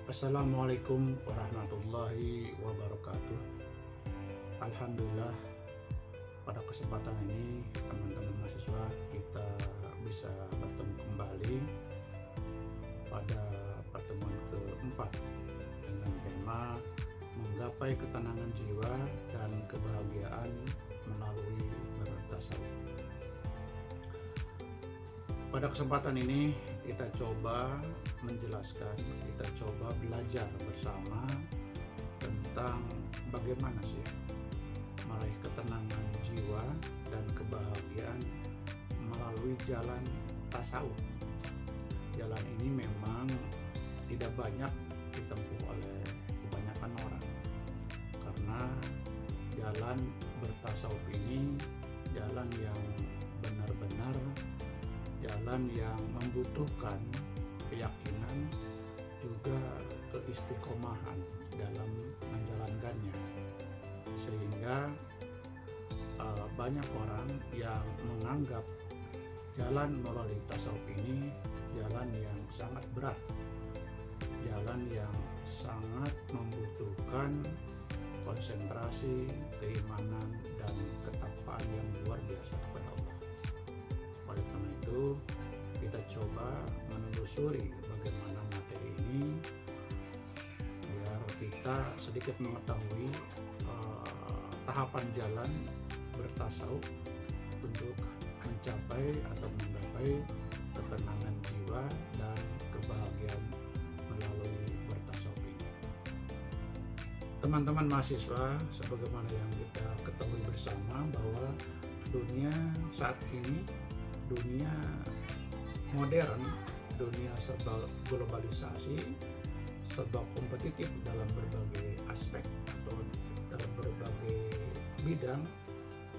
Assalamualaikum warahmatullahi wabarakatuh. Alhamdulillah, pada kesempatan ini teman-teman mahasiswa kita bisa bertemu kembali pada pertemuan keempat dengan tema menggapai ketenangan jiwa dan kebahagiaan melalui bertasawuf. Pada kesempatan ini kita coba menjelaskan, kita coba belajar bersama tentang bagaimana sih meraih ketenangan jiwa dan kebahagiaan melalui jalan tasawuf. Jalan ini memang tidak banyak ditempuh oleh kebanyakan orang, karena jalan bertasawuf ini jalan yang benar-benar jalan yang membutuhkan keyakinan juga keistiqomahan dalam menjalankannya, sehingga banyak orang yang menganggap jalan melalui tasawuf ini jalan yang sangat berat, jalan yang sangat membutuhkan konsentrasi, keimanan, dan ketakwaan yang luar biasa kepada Allah. Oleh karena itu, kita coba menelusuri bagaimana materi ini biar kita sedikit mengetahui tahapan jalan bertasawuf untuk mencapai atau menggapai ketenangan jiwa dan kebahagiaan melalui bertasawuf ini. Teman-teman mahasiswa, sebagaimana yang kita ketahui bersama bahwa dunia saat ini, dunia modern, dunia serba globalisasi, serba kompetitif dalam berbagai aspek atau dalam berbagai bidang,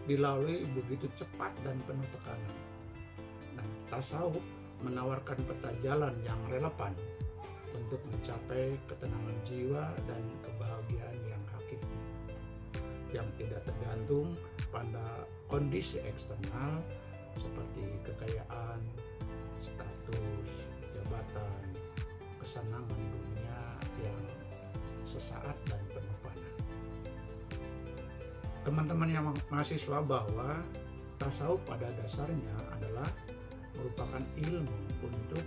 dilalui begitu cepat dan penuh tekanan. Nah, tasawuf menawarkan peta jalan yang relevan untuk mencapai ketenangan jiwa dan kebahagiaan yang hakiki, yang tidak tergantung pada kondisi eksternal seperti kekayaan, status, jabatan, kesenangan dunia yang sesaat dan penuh fana. Teman-teman yang mahasiswa, bahwa tasawuf pada dasarnya adalah merupakan ilmu untuk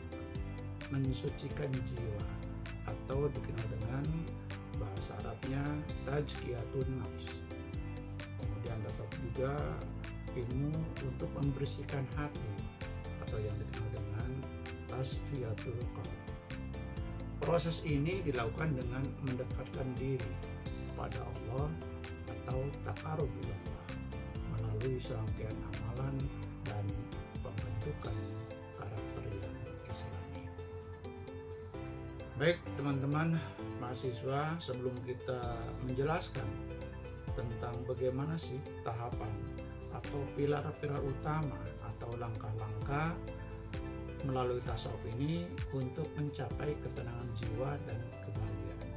mensucikan jiwa, atau dikenal dengan bahasa Arabnya tazkiyatun nafs. Kemudian tasawuf juga ilmu untuk membersihkan hati, atau yang dikenal dengan tasfiyatul qalb. Proses ini dilakukan dengan mendekatkan diri pada Allah atau taqarrub ilallah melalui serangkaian amalan dan pembentukan karakter yang islami. Baik teman-teman mahasiswa, sebelum kita menjelaskan tentang bagaimana sih tahapan atau pilar-pilar utama atau langkah-langkah melalui tasawuf ini untuk mencapai ketenangan jiwa dan kebahagiaan,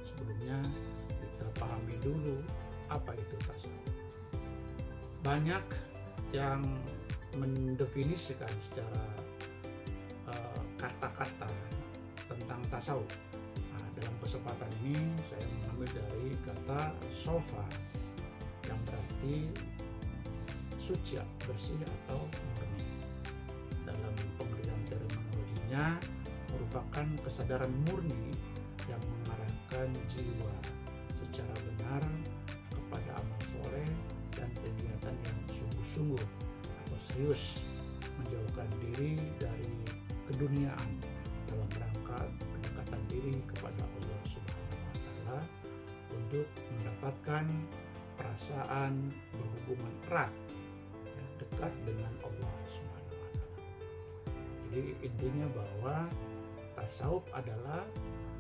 sebelumnya kita pahami dulu apa itu tasawuf. Banyak yang mendefinisikan secara kata-kata tentang tasawuf. Nah, dalam kesempatan ini saya mengambil dari kata sofa, yang berarti suci, bersih atau murni. Dalam pengertian terminologinya merupakan kesadaran murni yang mengarahkan jiwa secara benar kepada amal soleh dan kegiatan yang sungguh-sungguh atau serius, menjauhkan diri dari keduniaan dalam rangka pendekatan diri kepada Allah Subhanahu wa Ta'ala untuk mendapatkan perasaan berhubungan erat, dekat dengan Allah Subhanahu wa Ta'ala. Jadi intinya bahwa tasawuf adalah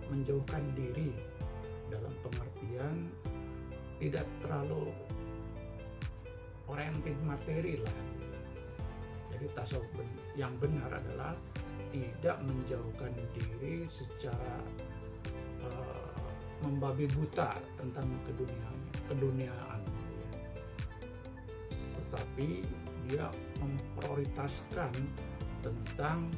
menjauhkan diri dalam pengertian tidak terlalu oriented materi lah. Jadi tasawuf yang benar adalah tidak menjauhkan diri secara membabi buta tentang keduniaan, tetapi dia memprioritaskan tentang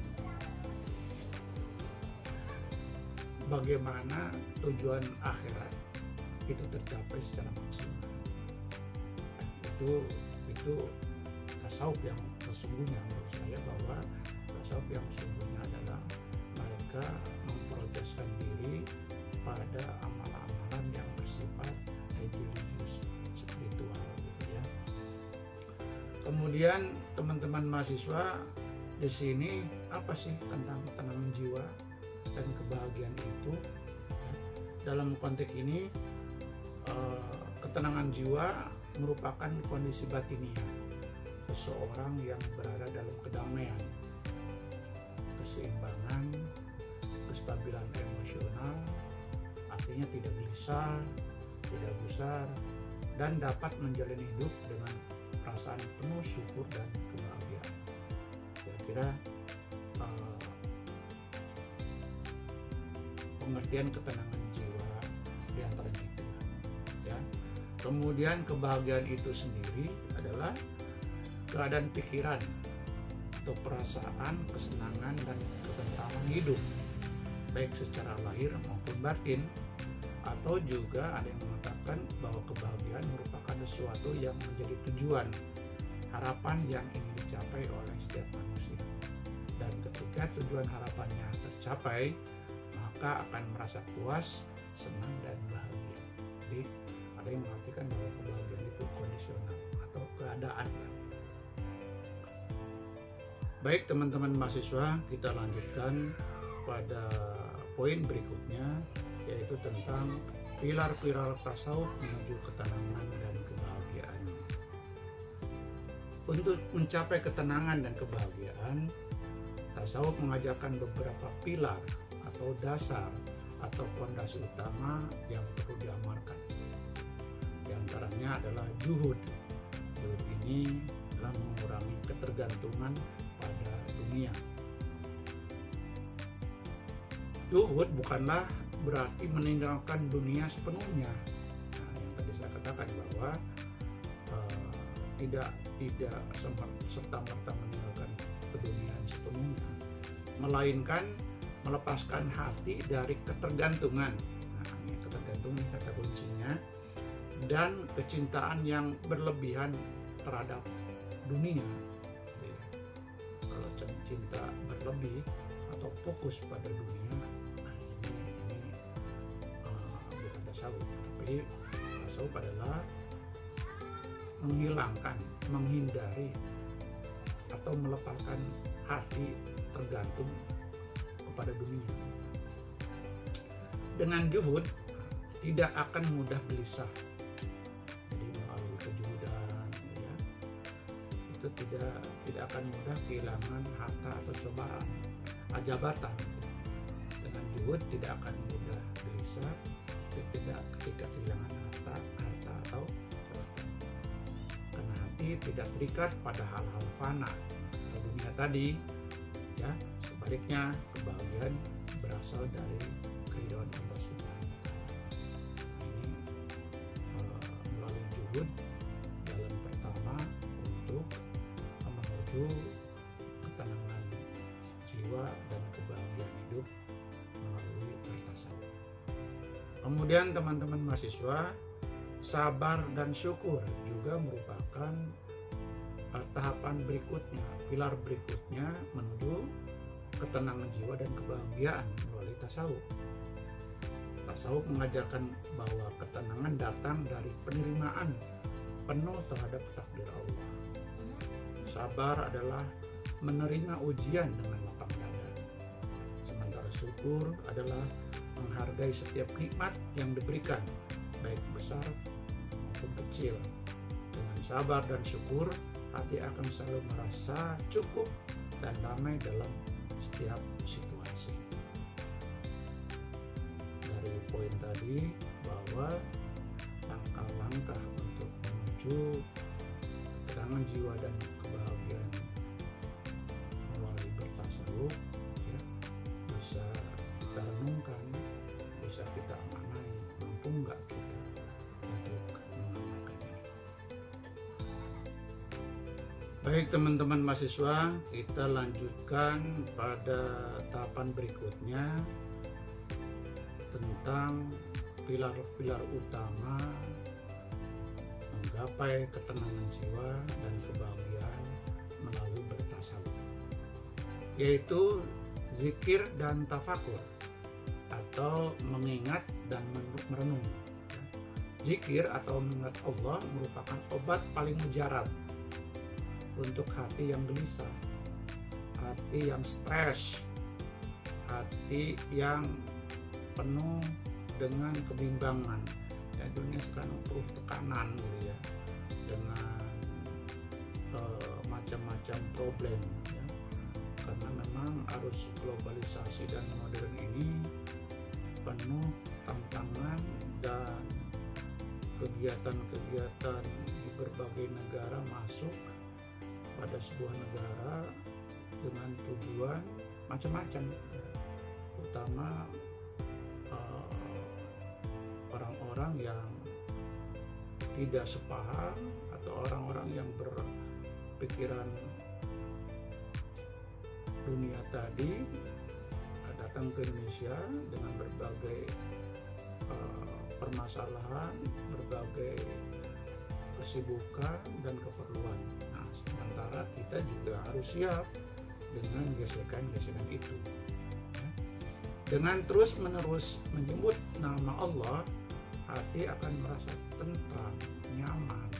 bagaimana tujuan akhirat itu tercapai secara maksimal. Itu tasawuf yang sesungguhnya menurut saya, bahwa tasawuf yang sesungguhnya adalah mereka memprioritaskan diri pada amalan-amalan yang bersifat religius, spiritual gitu ya. Kemudian teman-teman mahasiswa, di sini apa sih tentang ketenangan jiwa dan kebahagiaan itu? Dalam konteks ini, ketenangan jiwa merupakan kondisi batiniah seseorang yang berada dalam kedamaian, keseimbangan, kestabilan emosional, artinya tidak gelisah, tidak gusar, dan dapat menjalani hidup dengan perasaan penuh syukur dan kebahagiaan. Kira-kira pengertian ketenangan jiwa di antara itu ya. Kemudian kebahagiaan itu sendiri adalah keadaan pikiran atau perasaan kesenangan dan ketentraman hidup, baik secara lahir maupun batin. Atau juga ada yang mengatakan bahwa kebahagiaan merupakan sesuatu yang menjadi tujuan, harapan yang ingin dicapai oleh setiap manusia. Dan ketika tujuan harapannya tercapai, maka akan merasa puas, senang, dan bahagia. Jadi ada yang mengatakan bahwa kebahagiaan itu kondisional atau keadaan. Baik teman-teman mahasiswa, kita lanjutkan pada poin berikutnya, yaitu tentang pilar-pilar tasawuf menuju ketenangan dan kebahagiaan. Untuk mencapai ketenangan dan kebahagiaan, tasawuf mengajarkan beberapa pilar atau dasar atau fondasi utama yang perlu diamalkan. Di antaranya adalah juhud. Juhud ini adalah mengurangi ketergantungan pada dunia. Juhud bukanlah berarti meninggalkan dunia sepenuhnya. Nah, yang tadi saya katakan bahwa tidak serta-merta meninggalkan keduniaan sepenuhnya, melainkan melepaskan hati dari ketergantungan. Nah, ini ketergantungan kata kuncinya, dan kecintaan yang berlebihan terhadap dunia. Jadi, kalau cinta berlebih atau fokus pada dunia, tasawuf. Tapi tasawuf adalah menghilangkan, menghindari atau melepaskan hati tergantung kepada dunia. Dengan juhud tidak akan mudah gelisah. Jadi melalui kejuhudan ya, itu tidak akan mudah kehilangan harta atau cobaan, jabatan. Dengan juhud tidak akan mudah gelisah tidak ketika kehilangan harta atau jabatan, karena hati tidak terikat pada hal-hal fana atau dunia tadi ya. Sebaliknya, kebahagiaan berasal dari keridhaan Allah Subhanahu wa Ta'ala. Ini melalui juhud, jalan pertama untuk menuju ketenangan jiwa dan kebahagiaan hidup melalui bertasawuf. Kemudian teman-teman mahasiswa, sabar dan syukur juga merupakan tahapan berikutnya, pilar berikutnya menuju ketenangan jiwa dan kebahagiaan melalui tasawuf. Tasawuf mengajarkan bahwa ketenangan datang dari penerimaan penuh terhadap takdir Allah. Sabar adalah menerima ujian dengan lapang dada. Sementara syukur adalah menghargai setiap nikmat yang diberikan, baik besar maupun kecil. Dengan sabar dan syukur, hati akan selalu merasa cukup dan damai dalam setiap situasi. Dari poin tadi bahwa langkah-langkah untuk menuju ketenangan jiwa dan kebahagiaan melalui bertasawuf ya, bisa kita renungkan, bisa kita amanai, mampu nggak kita untuk mengamalkan ini. Baik teman-teman mahasiswa, kita lanjutkan pada tahapan berikutnya, tentang pilar-pilar utama menggapai ketenangan jiwa dan kebahagiaan melalui bertasawuf, yaitu zikir dan tafakur atau mengingat dan merenung. Zikir atau mengingat Allah merupakan obat paling mujarab untuk hati yang gelisah, hati yang stres, hati yang penuh dengan kebimbangan. Ya, dunia sekarang penuh tekanan gitu ya, dengan macam-macam problem ya. Karena memang arus globalisasi dan modern ini penuh tantangan dan kegiatan-kegiatan di berbagai negara masuk pada sebuah negara dengan tujuan macam-macam, terutama orang-orang yang tidak sepaham atau orang-orang yang berpikiran dunia tadi datang ke Indonesia dengan berbagai permasalahan, berbagai kesibukan dan keperluan. Nah, sementara kita juga harus siap dengan gesekan-gesekan itu. Dengan terus-menerus menyebut nama Allah, hati akan merasa tentram, nyaman,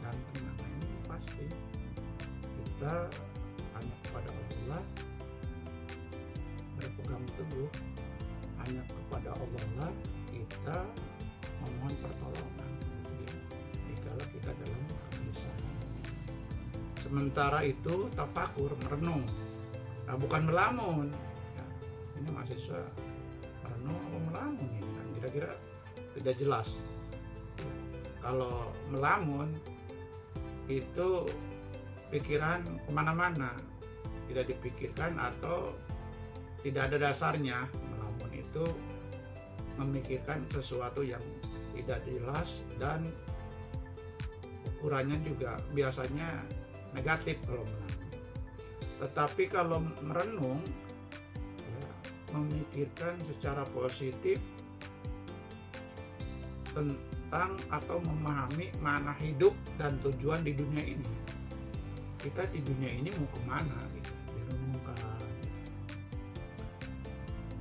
dan tenang. Ini pasti kita hanya kepada Allah berpegang teguh, hanya kepada Allah lah kita memohon pertolongan dikala kita dalam kegelisahan. Sementara itu tafakur, merenung, nah, bukan melamun ya. Ini mahasiswa merenung apa melamun ini kan kira-kira tidak jelas ya. Kalau melamun itu pikiran kemana-mana, tidak dipikirkan atau tidak ada dasarnya. Melamun itu memikirkan sesuatu yang tidak jelas dan ukurannya juga biasanya negatif kalau melamun. Tetapi kalau merenung ya, memikirkan secara positif tentang atau memahami makna hidup dan tujuan di dunia ini. Kita di dunia ini mau kemana gitu, direnungkan,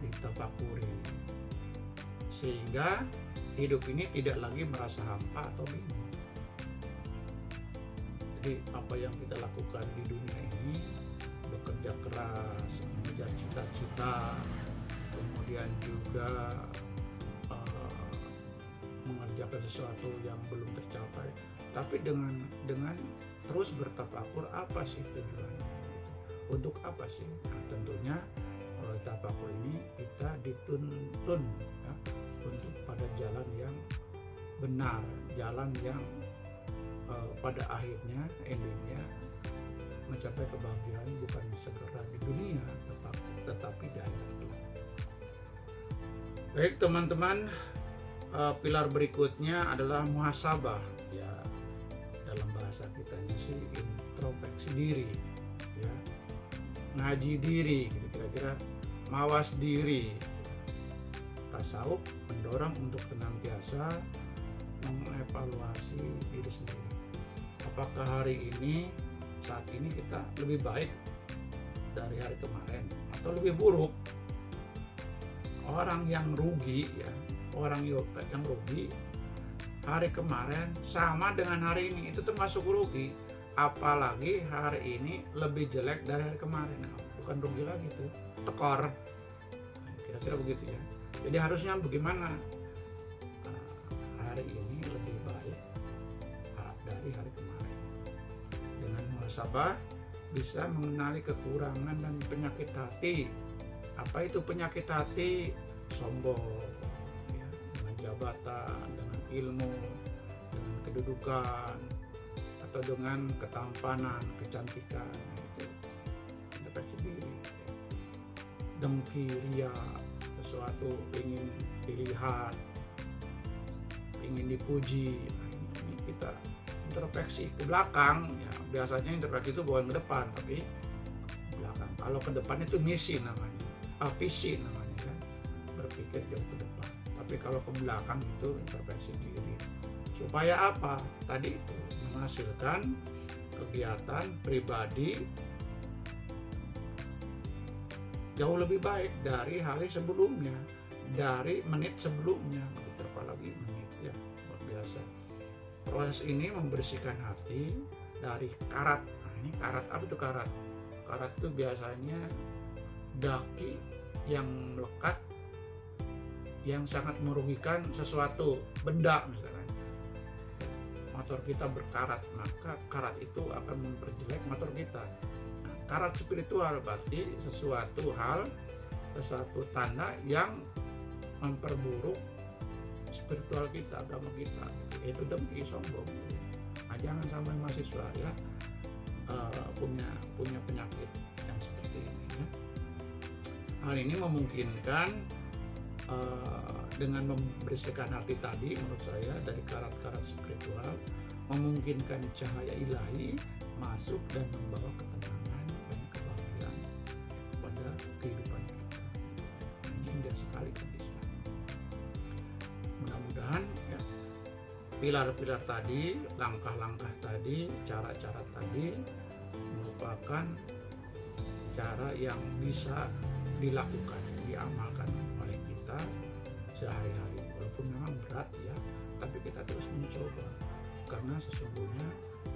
ditafakuri, sehingga hidup ini tidak lagi merasa hampa atau bingung. Jadi apa yang kita lakukan di dunia ini, bekerja keras, mengejar cita-cita, kemudian juga mengerjakan sesuatu yang belum tercapai, tapi dengan terus bertafakur, apa sih tujuannya gitu. Untuk apa sih? Nah, tentunya melalui tafakur ini kita dituntun ya, untuk pada jalan yang benar, jalan yang pada akhirnya endingnya mencapai kebahagiaan bukan segera di dunia tetapi di akhirat kelak. Baik teman-teman, pilar berikutnya adalah muhasabah ya, dalam bahasa kitanya sih introspeksi diri ya, ngaji diri gitu, kira-kira mawas diri. Tasawuf mendorong untuk senantiasa mengevaluasi diri sendiri. Apakah hari ini, saat ini kita lebih baik dari hari kemarin atau lebih buruk? Orang yang rugi ya, orang yang rugi hari kemarin sama dengan hari ini itu termasuk rugi, apalagi hari ini lebih jelek dari hari kemarin. Nah, bukan rugi lagi tuh, tekor. Kira-kira begitu ya. Jadi harusnya bagaimana? Hari ini lebih baik dari hari kemarin. Dengan muhasabah bisa mengenali kekurangan dan penyakit hati. Apa itu penyakit hati? Sombong ya, dengan jabatan, dengan ilmu, dengan kedudukan, atau dengan ketampanan, kecantikan. Itu introspeksi diri. Dengki, ria, sesuatu ingin dilihat, ingin dipuji. Nah, ini kita introspeksi ke belakang ya. Biasanya introspeksi itu bukan ke depan tapi ke belakang. Kalau ke depan itu misi namanya, visi namanya kan. berpikir jauh ke depan. Tapi kalau ke belakang itu introspeksi diri. Supaya apa? Tadi itu menghasilkan kegiatan pribadi jauh lebih baik dari hari sebelumnya, dari menit sebelumnya, apalagi menit ya, luar biasa. Proses ini membersihkan hati dari karat. Nah, ini karat apa itu karat? Karat itu biasanya daki yang melekat yang sangat merugikan sesuatu benda, misalkan motor kita berkarat, maka karat itu akan memperjelek motor kita. Nah, karat spiritual berarti sesuatu hal, sesuatu tanda yang memperburuk spiritual kita, agama kita, yaitu dengki, sombong. Nah, jangan sampai mahasiswa ya punya penyakit yang seperti ini ya. Hal ini memungkinkan dengan membersihkan hati tadi, menurut saya dari karat-karat spiritual, memungkinkan cahaya ilahi masuk dan membawa ketenangan dan kebahagiaan kepada kehidupan kita. Ini indah sekali kan Islam. Mudah-mudahan ya, pilar-pilar tadi, langkah-langkah tadi, cara-cara tadi merupakan cara yang bisa dilakukan, diamalkan oleh kita sehari-hari. Walaupun memang berat ya, tapi kita terus mencoba, karena sesungguhnya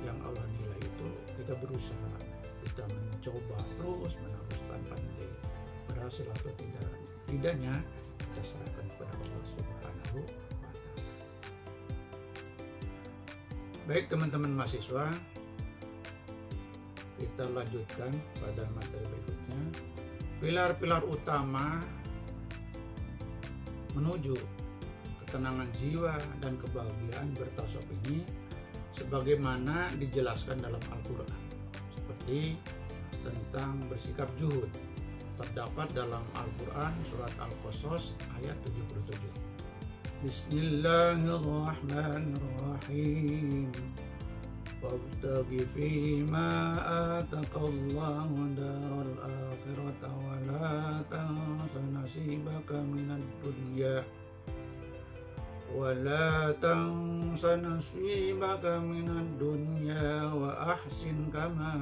yang Allah nilai itu kita berusaha, kita mencoba terus menerus tanpa henti. Berhasil atau tidaknya kita serahkan kepada Allah Subhanahu wa Ta'ala. Baik teman-teman mahasiswa, kita lanjutkan pada materi berikutnya. Pilar-pilar utama menuju ketenangan jiwa dan kebahagiaan bertasawuf ini sebagaimana dijelaskan dalam Al-Quran, seperti tentang bersikap zuhud, terdapat dalam Al-Quran surat Al-Qasas ayat 77. Bismillahirrahmanirrahim. Wabtaghi fima atakallahu daral akhirata wa la tansa nasibaka minad dunya wa ahsin kama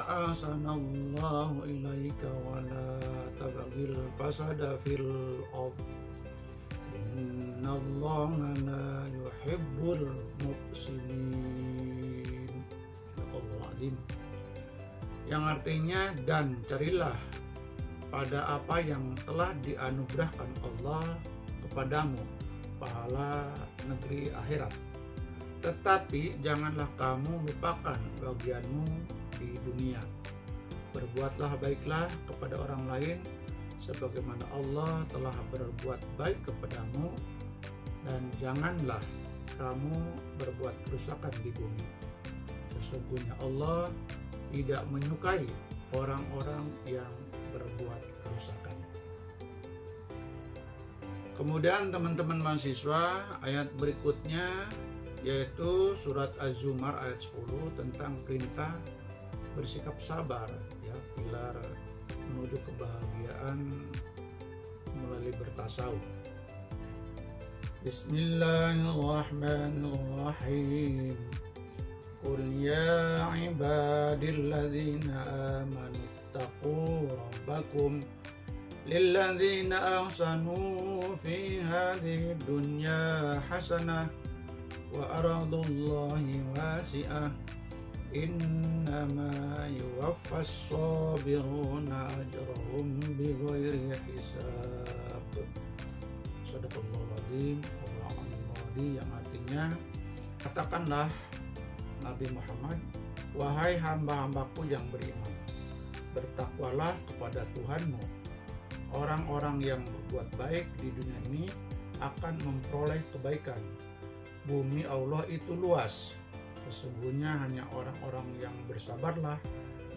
ahsanallahu ilaika wa la tabghil fasada fil ardh innallaha la yuhibbul muhsinin. Yang artinya, dan carilah pada apa yang telah dianugerahkan Allah kepadamu, pahala negeri akhirat. Tetapi janganlah kamu lupakan bagianmu di dunia. Berbuatlah baiklah kepada orang lain sebagaimana Allah telah berbuat baik kepadamu, dan janganlah kamu berbuat kerusakan di bumi. Sesungguhnya Allah tidak menyukai orang-orang yang berbuat kerusakan. Kemudian teman-teman mahasiswa, ayat berikutnya yaitu surat Az-Zumar ayat 10 tentang perintah bersikap sabar ya, pilar menuju kebahagiaan melalui bertasawuf. Bismillahirrahmanirrahim. Qul ya ibadilladzina amanu taqu rabbakum lilladzina ahsanu fi hadhihi dunya hasanah wa aradullahi wasi'ah innama yuwaffas sabiruna ajrahum bighairi hisab. Shadaqallahul adzim. Yang artinya, katakanlah Nabi Muhammad, wahai hamba-hambaku yang beriman, bertakwalah kepada Tuhanmu. Orang-orang yang berbuat baik di dunia ini akan memperoleh kebaikan. Bumi Allah itu luas. Sesungguhnya hanya orang-orang yang bersabarlah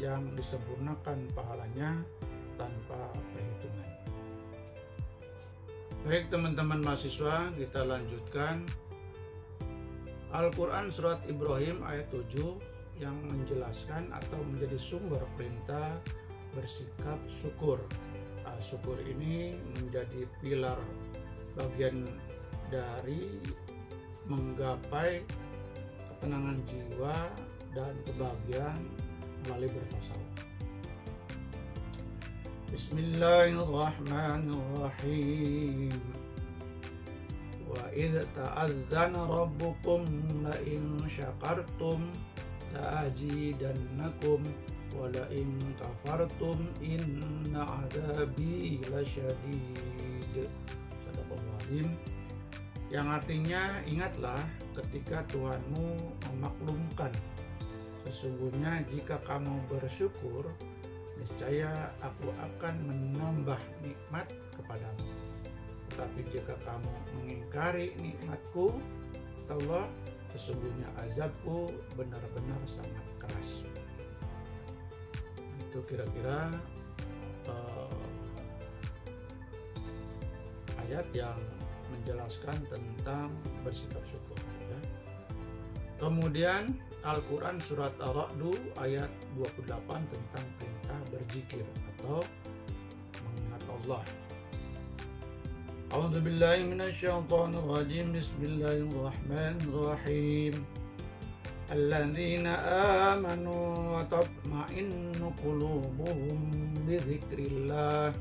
yang disempurnakan pahalanya tanpa perhitungan. Baik teman-teman mahasiswa, kita lanjutkan Al-Quran surat Ibrahim ayat 7 yang menjelaskan atau menjadi sumber perintah bersikap syukur. Syukur ini menjadi pilar bagian dari menggapai ketenangan jiwa dan kebahagiaan melalui bertasawuf. Bismillahirrahmanirrahim. Wa idh ta'adzana rabbukum la in syakartum la azidannakum wa la in kafartum inna adabi lasyadid. Sadaqallahul azim. Yang artinya, ingatlah ketika Tuhanmu memaklumkan, sesungguhnya jika kamu bersyukur, niscaya aku akan menambah nikmat kepadamu. Tetapi jika kamu mengingkari nikmatku, Allah, sesungguhnya azabku benar-benar sangat keras. Itu kira-kira ayat yang menjelaskan tentang bersikap syukur, ya. Kemudian Al-Quran surat Ar-Ra'd ayat 28 tentang perintah berzikir atau mengingat Allah. A'udzubillahi minasyaitonirrajim. Bismillahirrahmanirrahim. Alladzina amanu wa tatma'innu qulubuhum bidzikrillah.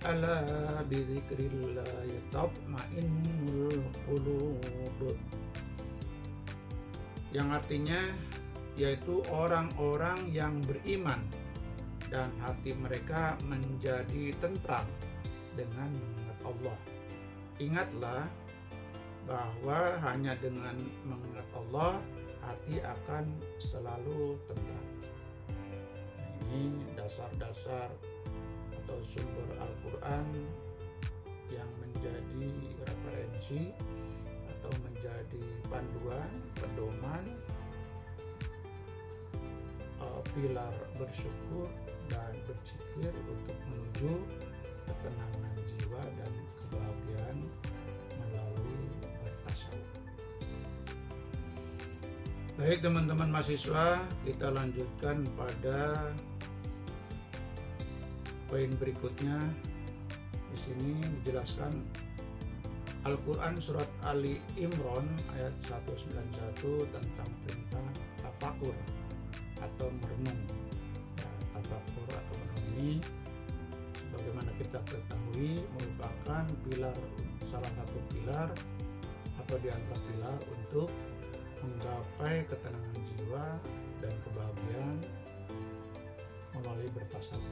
Ala bidzikrillah tatma'innul qulub. Yang artinya yaitu orang-orang yang beriman dan hati mereka menjadi tentram dengan mengingat Allah. Ingatlah bahwa hanya dengan mengingat Allah hati akan selalu tentram. Ini dasar-dasar atau sumber Al-Quran yang menjadi referensi atau menjadi panduan, pedoman, pilar bersyukur dan berzikir untuk menuju ketenangan jiwa dan kebahagiaan melalui bertasawuf. Baik teman-teman mahasiswa, kita lanjutkan pada poin berikutnya. Di sini dijelaskan Al-Quran surat Ali Imran ayat 191 tentang perintah tafakur atau merenung. Ya, tafakur atau merenung ini sebagaimana kita ketahui merupakan salah satu pilar atau di antara pilar untuk menggapai ketenangan jiwa dan kebahagiaan melalui bertasawuf.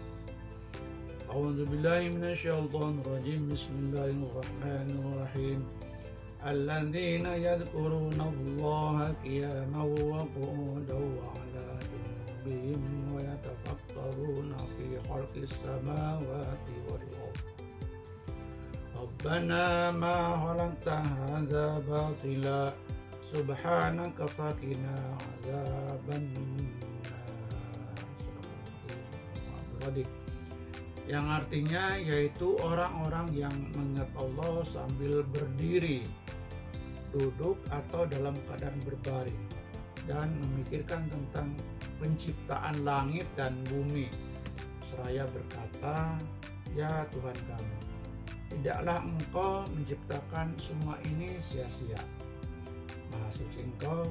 A'udzubillahi minasyaitonirrajim. Bismillahirrahmanirrahim. Alladzina yadhkurunallaha qiyaman wa qu'udan wa 'ala junubihim wa yatafakkaruna fi khalqis samawati wal ardh. Rabbana ma khalaqta hadza batila subhanaka faqina 'adzabannar. Yang artinya yaitu orang-orang yang mengingat Allah sambil berdiri, duduk atau dalam keadaan berbaring dan memikirkan tentang penciptaan langit dan bumi, seraya berkata, ya Tuhan kami, tidaklah Engkau menciptakan semua ini sia-sia. Maha suci Engkau,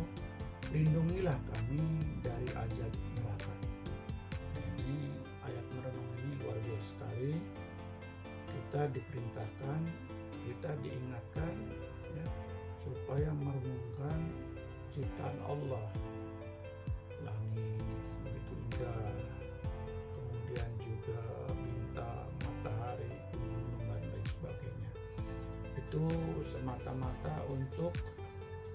lindungilah kami dari azab neraka. Ini ayat merenung ini luar biasa sekali. Kita diperintahkan, kita diingatkan, ya, supaya merenungkan ciptaan Allah. Langit begitu indah, kemudian juga bintang, matahari, gunung, dan lain sebagainya. Itu semata-mata untuk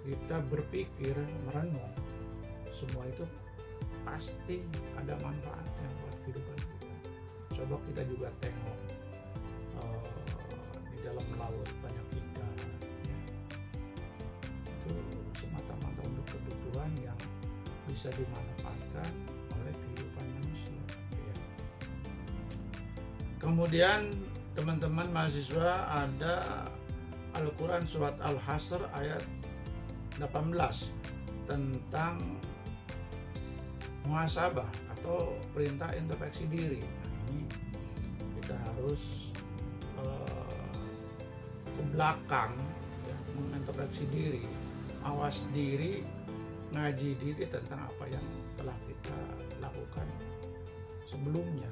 kita berpikir, merenung. Semua itu pasti ada manfaatnya buat kehidupan kita. Coba kita juga tengok di dalam laut banyak ikan, ya. Itu semata-mata untuk kebutuhan yang bisa dimanfaatkan oleh kehidupan manusia, ya. Kemudian teman-teman mahasiswa, ada Al-Quran surat Al-Hasr ayat 18 tentang muhasabah atau perintah introspeksi diri. kita harus ke belakang ya, mengintrospeksi diri, awas diri, ngaji diri tentang apa yang telah kita lakukan sebelumnya.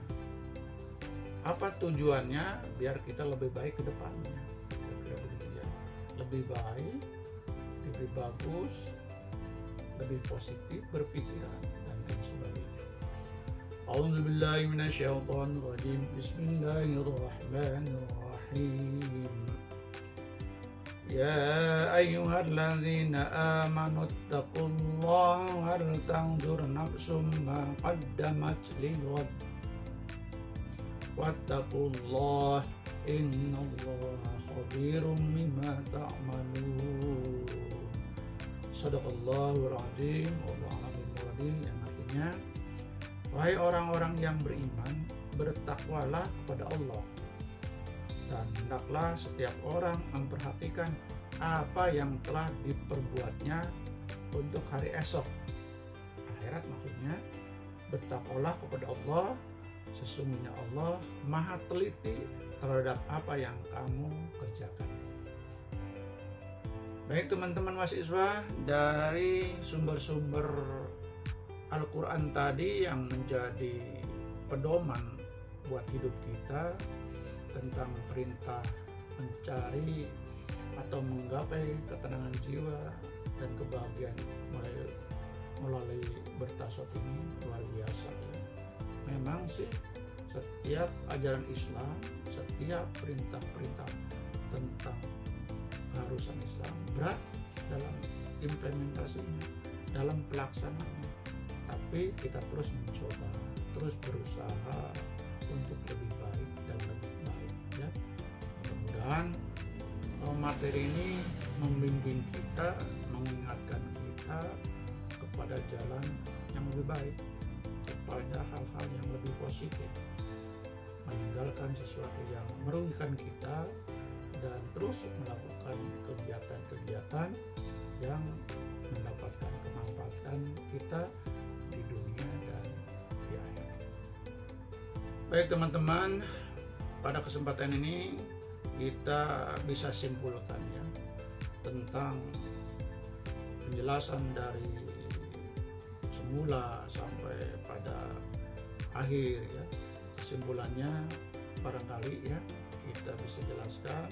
Apa tujuannya? Biar kita lebih baik ke depannya. Kira-kira begitu ya. Lebih baik, lebih bagus, lebih positif berpikiran dan lain sebagainya. A'udzubillahi minasyaitonirrajim. Bismillahirrahmanirrahim. Ya ayyuhalladzina amanu taqullaha wal tanzur nafsum ma qaddamat lighad wattaqullah innallaha khabirum bima ta'malun. Shadaqallahul azim. Wallahu a'lam. Yang artinya, wahai orang-orang yang beriman, bertakwalah kepada Allah, dan hendaklah setiap orang memperhatikan apa yang telah diperbuatnya untuk hari esok, akhirat maksudnya. Bertakwalah kepada Allah, sesungguhnya Allah maha teliti terhadap apa yang kamu kerjakan. Baik teman-teman mahasiswa, dari sumber-sumber Al-Quran tadi yang menjadi pedoman buat hidup kita tentang perintah mencari atau menggapai ketenangan jiwa dan kebahagiaan melalui bertasawuf ini luar biasa ya. Memang sih setiap ajaran Islam, setiap perintah-perintah tentang keharusan Islam berat dalam implementasinya, dalam pelaksanaannya. Tapi kita terus mencoba, terus berusaha untuk lebih baik dan lebih baik ya. Mudah-mudahan materi ini membimbing kita, mengingatkan kita kepada jalan yang lebih baik, kepada hal-hal yang lebih positif, meninggalkan sesuatu yang merugikan kita, dan terus melakukan kegiatan-kegiatan yang mendapatkan kemanfaatan kita di dunia dan di akhirat. Baik teman-teman, pada kesempatan ini kita bisa simpulkan ya tentang penjelasan dari semula sampai pada akhir ya. Kesimpulannya barangkali ya kita bisa jelaskan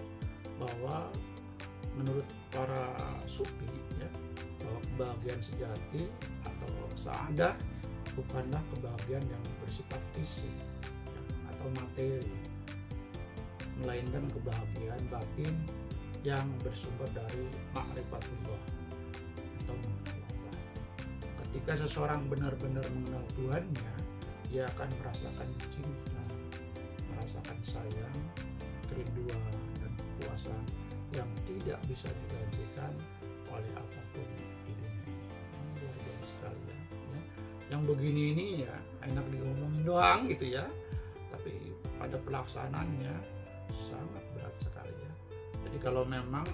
bahwa menurut para sufi ya, bahwa kebahagiaan sejati atau sa'adah bukanlah kebahagiaan yang bersifat fisik ya, atau materi, melainkan kebahagiaan batin yang bersumber dari ma'rifatullah atau mengenal Allah. Ketika seseorang benar-benar mengenal Tuhannya, dia akan merasakan cinta, merasakan sayang, kerinduan, dan kepuasan yang tidak bisa digantikan oleh apapun di dunia ini. Luar biasa sekali ya. Yang begini ini ya enak diomongin doang gitu ya, tapi pada pelaksanaannya sangat berat sekali ya. Jadi kalau memang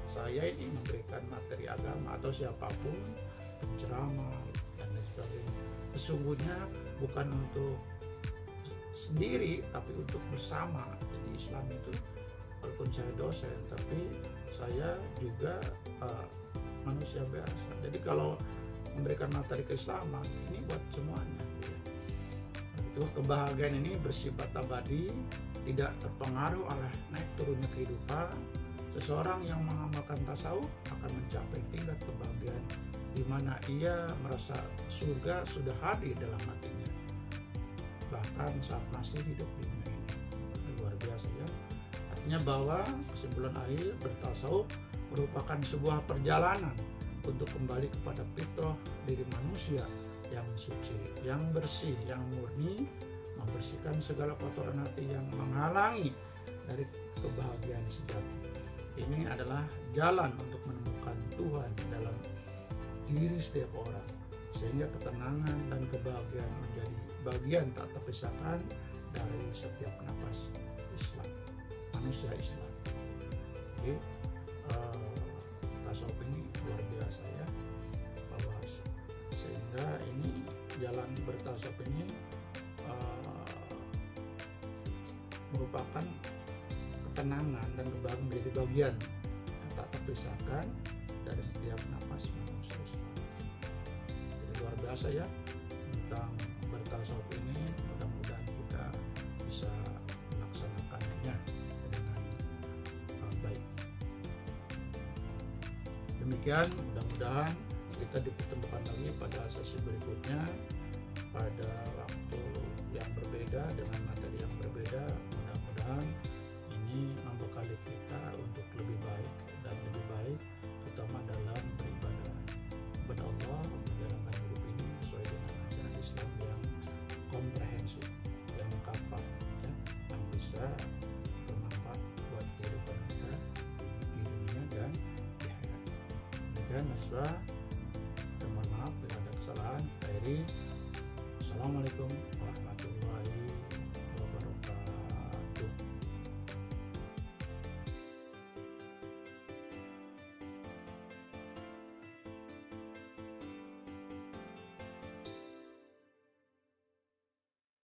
saya ini memberikan materi agama atau siapapun penceramah dan lain sebagainya, sesungguhnya bukan untuk sendiri tapi untuk bersama. Jadi Islam itu, walaupun saya dosen tapi saya juga manusia biasa. Jadi kalau memberikan materi keislaman ini buat semuanya ya. Itu kebahagiaan ini bersifat abadi, tidak terpengaruh oleh naik turunnya kehidupan. Seseorang yang mengamalkan tasawuf akan mencapai tingkat kebahagiaan di mana ia merasa surga sudah hadir dalam hatinya, bahkan saat masih hidup di dunia ini. Luar biasa ya. Artinya bahwa kesimpulan akhir, bertasawuf merupakan sebuah perjalanan untuk kembali kepada fitrah diri manusia yang suci, yang bersih, yang murni, membersihkan segala kotoran hati yang menghalangi dari kebahagiaan sejati. Ini adalah jalan untuk menemukan Tuhan dalam diri setiap orang, sehingga ketenangan dan kebahagiaan menjadi bagian tak terpisahkan dari setiap napas Islam, manusia Islam. Jadi tasawuf ini luar biasa ya, bahwa sehingga ini jalan bertasawuf ini merupakan ketenangan dan kebahagiaan menjadi bagian yang tak terpisahkan dari setiap napas manusia. Jadi luar biasa ya tentang bertasawuf ini. Mudah-mudahan kita bisa melaksanakannya dengan baik. Demikian, mudah-mudahan kita dipertemukan lagi pada sesi berikutnya pada waktu yang berbeda dengan materi yang berbeda. Mudah-mudahan ini membekali kita untuk lebih baik dan lebih baik, terutama dalam beribadah kepada Allah, menjalankan hidup ini sesuai dengan ajaran Islam yang komprehensif, yang kapal, ya, yang bisa bermanfaat buat kehidupan kita di dunia dan di akhirat. Demikian mahasiswa, mohon maaf bila ada kesalahan. Kita akhiri. Assalamualaikum